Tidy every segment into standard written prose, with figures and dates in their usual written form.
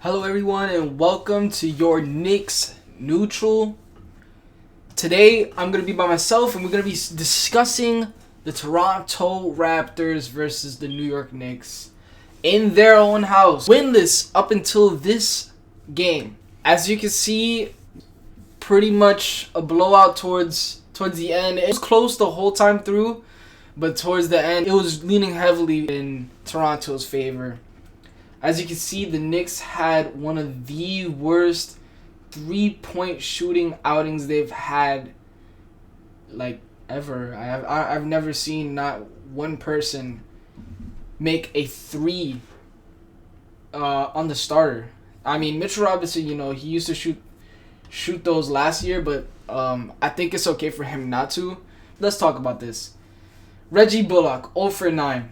Hello everyone and welcome to your Knicks Neutral. Today I'm going to be by myself and we're going to be discussing the Toronto Raptors versus the New York Knicks in their own house. Winless up until this game. As you can see, pretty much a blowout towards the end. It was close the whole time through, but towards the end it was leaning heavily in Toronto's favor. As you can see, the Knicks had one of the worst three-point shooting outings they've had, like, ever. I've never seen not one person make a three on the starter. I mean, Mitchell Robinson, he used to shoot those last year, but I think it's okay for him not to. Let's talk about this. Reggie Bullock, 0 for 9.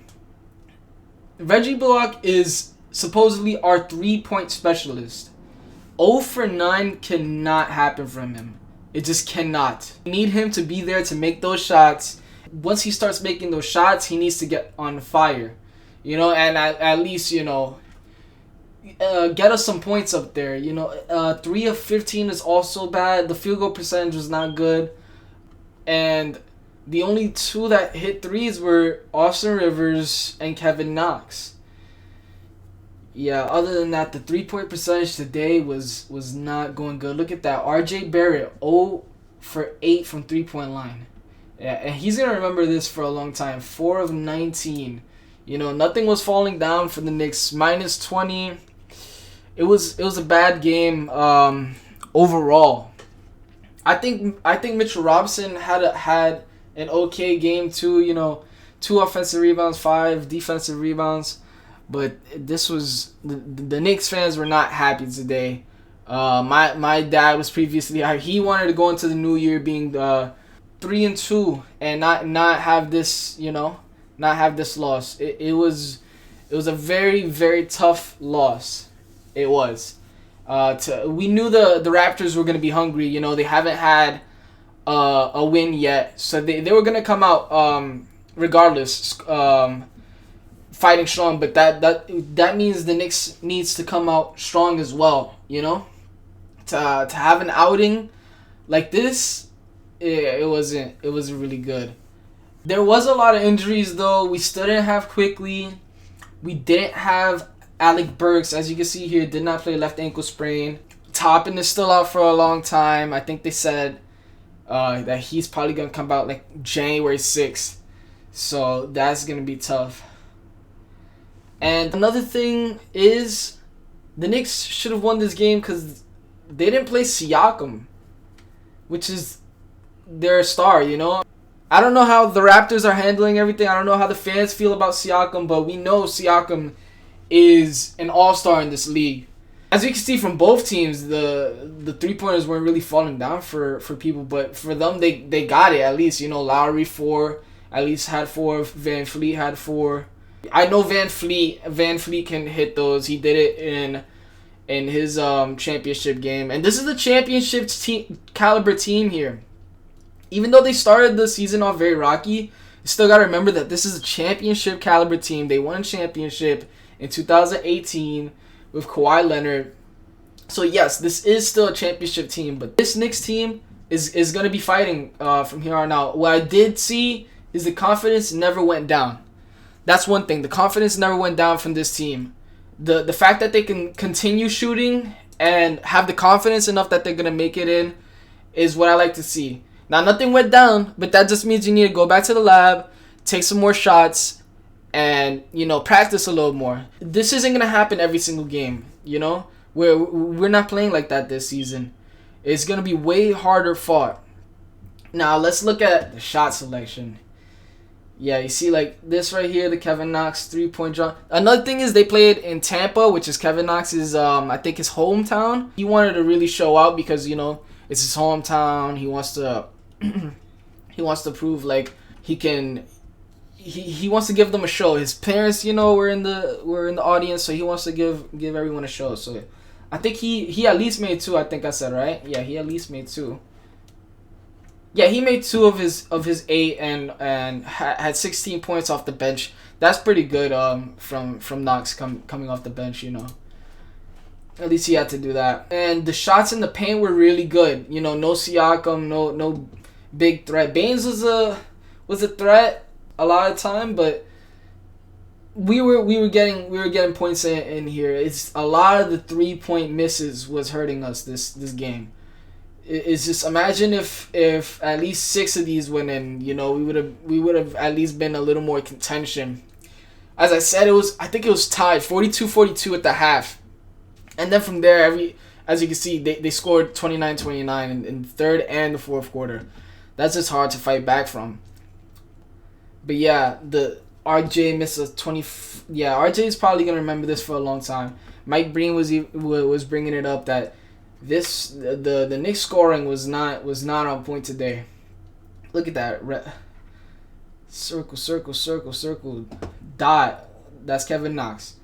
Reggie Bullock is supposedly our three-point specialist. 0 for 9 cannot happen from him. It just cannot. We need him to be there to make those shots. Once he starts making those shots, he needs to get on fire. And at least, get us some points up there. 3 of 15 is also bad. The field goal percentage was not good. And the only two that hit threes were Austin Rivers and Kevin Knox. Yeah, other than that, the three-point percentage today was not going good. Look at that. RJ Barrett, 0 for 8 from three-point line. Yeah, and he's going to remember this for a long time. 4 of 19. Nothing was falling down for the Knicks. Minus 20. It was a bad game overall. I think Mitchell Robinson had an okay game too. 2 offensive rebounds, 5 defensive rebounds. But this was the Knicks fans were not happy today. My dad was previously he wanted to go into the new year being 3-2 and not have this not have this loss. It was a very, very tough loss. It was. We knew the Raptors were gonna be hungry. They haven't had a win yet, so they were gonna come out regardless. Fighting strong, but that means the Knicks needs to come out strong as well. To have an outing like this, it wasn't really good. There was a lot of injuries though. We still didn't have Quickly. We didn't have Alec Burks, as you can see here, did not play, left ankle sprain. Toppin is still out for a long time. I think they said that he's probably gonna come out like January 6th. So that's gonna be tough. And another thing is, the Knicks should have won this game because they didn't play Siakam, which is their star, I don't know how the Raptors are handling everything. I don't know how the fans feel about Siakam, but we know Siakam is an all-star in this league. As you can see from both teams, the three-pointers weren't really falling down for people, but for them, they got it at least. Lowry 4, at least had 4. Van Fleet had 4. I know Van Fleet can hit those. He did it in his championship game. And this is the championship caliber team here. Even though they started the season off very rocky, you still got to remember that this is a championship caliber team. They won a championship in 2018 with Kawhi Leonard. So yes, this is still a championship team, but this Knicks team is going to be fighting from here on out. What I did see is the confidence never went down. That's one thing. The confidence never went down from this team. The fact that they can continue shooting and have the confidence enough that they're going to make it in is what I like to see. Now, nothing went down, but that just means you need to go back to the lab, take some more shots, and, practice a little more. This isn't going to happen every single game, We're not playing like that this season. It's going to be way harder fought. Now, let's look at the shot selection. Yeah, you see like this right here, the Kevin Knox 3-point jump. Another thing is they played in Tampa, which is Kevin Knox's, I think his hometown. He wanted to really show out because, it's his hometown. He wants to prove like he can. He wants to give them a show. His parents, were in the audience, so he wants to give everyone a show. So I think he at least made 2. I think I said right. Yeah, he at least made 2. Yeah, he made 2 of his 8 and had 16 points off the bench. That's pretty good from Knox coming off the bench, At least he had to do that. And the shots in the paint were really good. You know, no Siakam, no big threat. Baines was a threat a lot of time, but we were getting points in here. It's a lot of the 3-point misses was hurting us this game. It's just, imagine if at least 6 of these went in. You know, we would have at least been a little more contention. As I said, I think it was tied 42-42 at the half, and then from there, as you can see, they scored 29-29 in the third and the fourth quarter. That's just hard to fight back from. But yeah, the RJ missed a 20. Yeah, RJ is probably gonna remember this for a long time. Mike Breen was bringing it up that the Knicks scoring was not on point today. Look at that. Circle, circle, circle, circle, dot. That's Kevin Knox.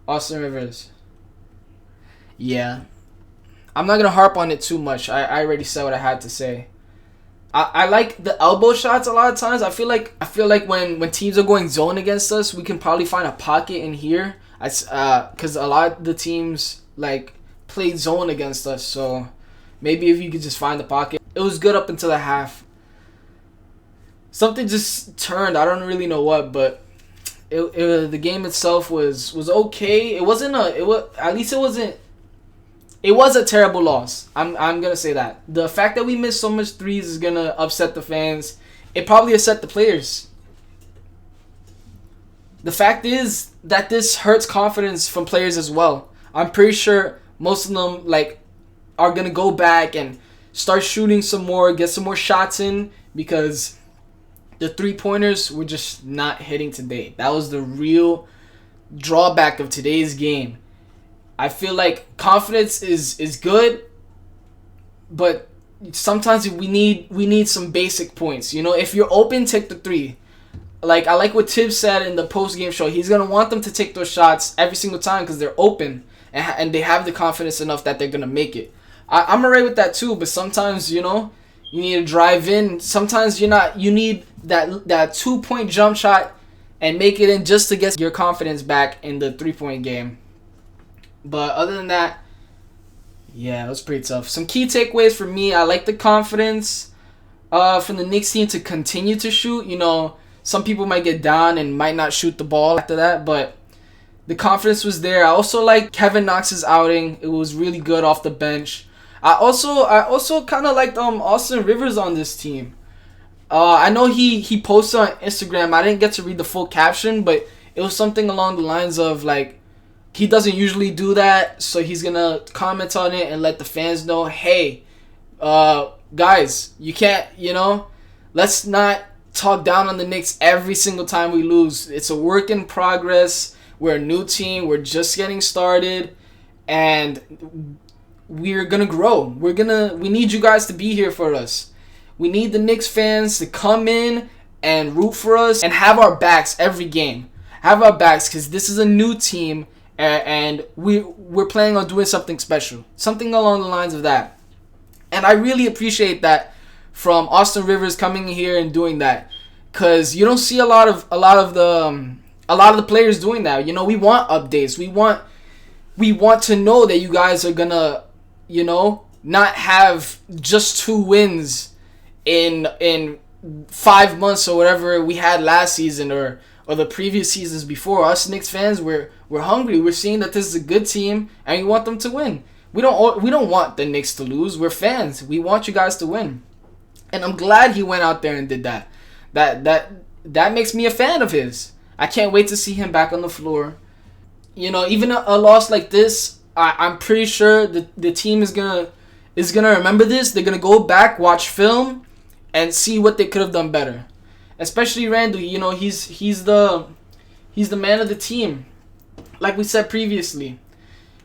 Austin Rivers. Yeah, I'm not gonna harp on it too much. I already said what I had to say. I like the elbow shots a lot of times. I feel like when teams are going zone against us, we can probably find a pocket in here. Because a lot of the teams like played zone against us. So maybe if you could just find the pocket. It was good up until the half. Something just turned. I don't really know what, but the game itself was okay. It wasn't It was a terrible loss. I'm gonna say that. The fact that we missed so much threes is gonna upset the fans. It probably upset the players. The fact is that this hurts confidence from players as well. I'm pretty sure most of them are gonna go back and start shooting some more, get some more shots in, because the 3-pointers were just not hitting today. That was the real drawback of today's game. I feel like confidence is good, but sometimes we need some basic points. You know, if you're open, take the 3. Like, I like what Tibbs said in the post-game show. He's going to want them to take those shots every single time because they're open and they have the confidence enough that they're going to make it. I'm alright with that too, but sometimes, you know, you need to drive in. Sometimes you need that 2-point jump shot and make it in just to get your confidence back in the 3-point game. But other than that, yeah, it was pretty tough. Some key takeaways for me: I like the confidence from the Knicks team to continue to shoot. You know, some people might get down and might not shoot the ball after that, but the confidence was there. I also like Kevin Knox's outing. It was really good off the bench. I also kind of liked Austin Rivers on this team. I know he posted on Instagram. I didn't get to read the full caption, but it was something along the lines of like, he doesn't usually do that, so he's gonna comment on it and let the fans know, hey, guys, you can't, you know, let's not talk down on the Knicks every single time we lose. It's a work in progress. We're a new team. We're just getting started, and we're gonna grow. We need you guys to be here for us. We need the Knicks fans to come in and root for us and have our backs every game. Have our backs, because this is a new team. And we're planning on doing something special, something along the lines of that. And I really appreciate that from Austin Rivers coming here and doing that, because you don't see a lot of the players doing that. You know, we want updates. We want to know that you guys are gonna, you know, not have just 2 wins in 5 months or whatever we had last season or the previous seasons before. Us Knicks fans, we're hungry. We're seeing that this is a good team, and we want them to win. We don't want the Knicks to lose. We're fans. We want you guys to win, and I'm glad he went out there and did that. That makes me a fan of his. I can't wait to see him back on the floor. You know, even a loss like this, I'm pretty sure the team is gonna remember this. They're gonna go back, watch film, and see what they could have done better. Especially Randall, you know, he's the man of the team, like we said previously.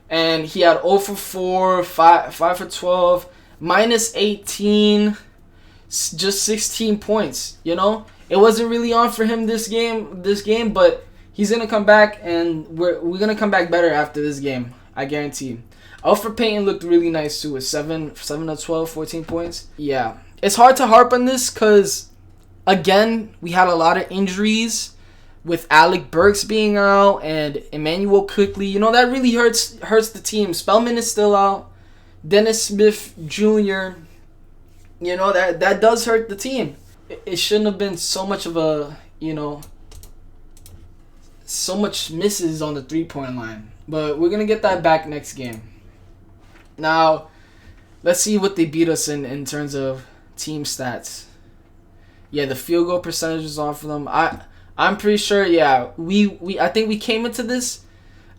And he had 0 for 4, 5 for 12, minus 18, just 16 points. You know, it wasn't really on for him this game, but he's gonna come back, and we're gonna come back better after this game. I guarantee. Alfred Payton looked really nice too, with 7 of 12, 14 points. Yeah, it's hard to harp on this because, again, we had a lot of injuries, with Alec Burks being out and Emmanuel quickly, that really hurts the team. Spellman is still out. Dennis Smith Jr. That does hurt the team. It shouldn't have been so much of a so much misses on the 3-point line. But we're gonna get that back next game. Now, let's see what they beat us in terms of team stats. Yeah, the field goal percentage is off for them. I'm pretty sure. Yeah, I think we came into this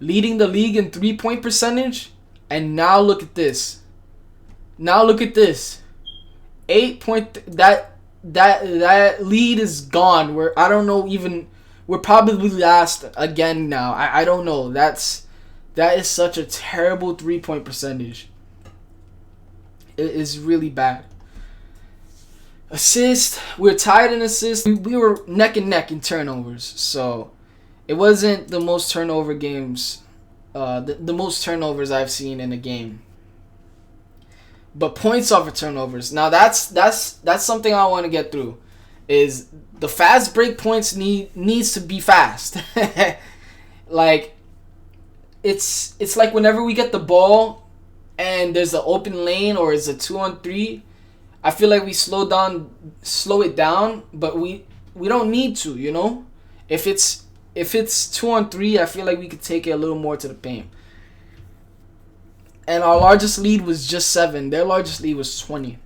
leading the league in 3-point percentage, and now look at this. 8 point that lead is gone. We're probably last again now. I don't know. That is such a terrible 3-point percentage. It is really bad. Assist, we're tied in assists. We were neck and neck in turnovers, so it wasn't the most turnover games, the most turnovers I've seen in a game. But points off of turnovers. Now that's something I want to get through. Is the fast break points needs to be fast. Like it's like whenever we get the ball and there's an open lane or it's a 2-on-3, I feel like we slow it down, but we don't need to, If it's 2-on-3, I feel like we could take it a little more to the paint. And our largest lead was just 7. Their largest lead was 20.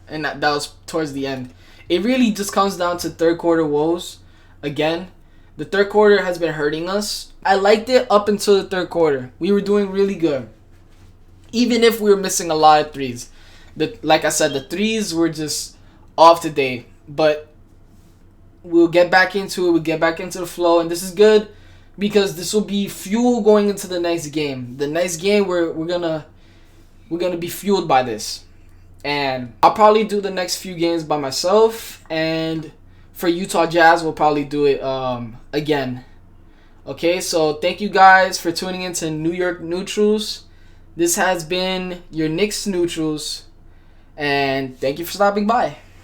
And that was towards the end. It really just comes down to third quarter woes. Again, the third quarter has been hurting us. I liked it up until the third quarter. We were doing really good. Even if we were missing a lot of threes. Like I said, the threes were just off today. But we'll get back into it. We'll get back into the flow. And this is good because this will be fuel going into the next game. The next game, we're gonna be fueled by this. And I'll probably do the next few games by myself. And for Utah Jazz, we'll probably do it again. Okay, so thank you guys for tuning in to New York Neutrals. This has been your Knicks Neutrals. And thank you for stopping by.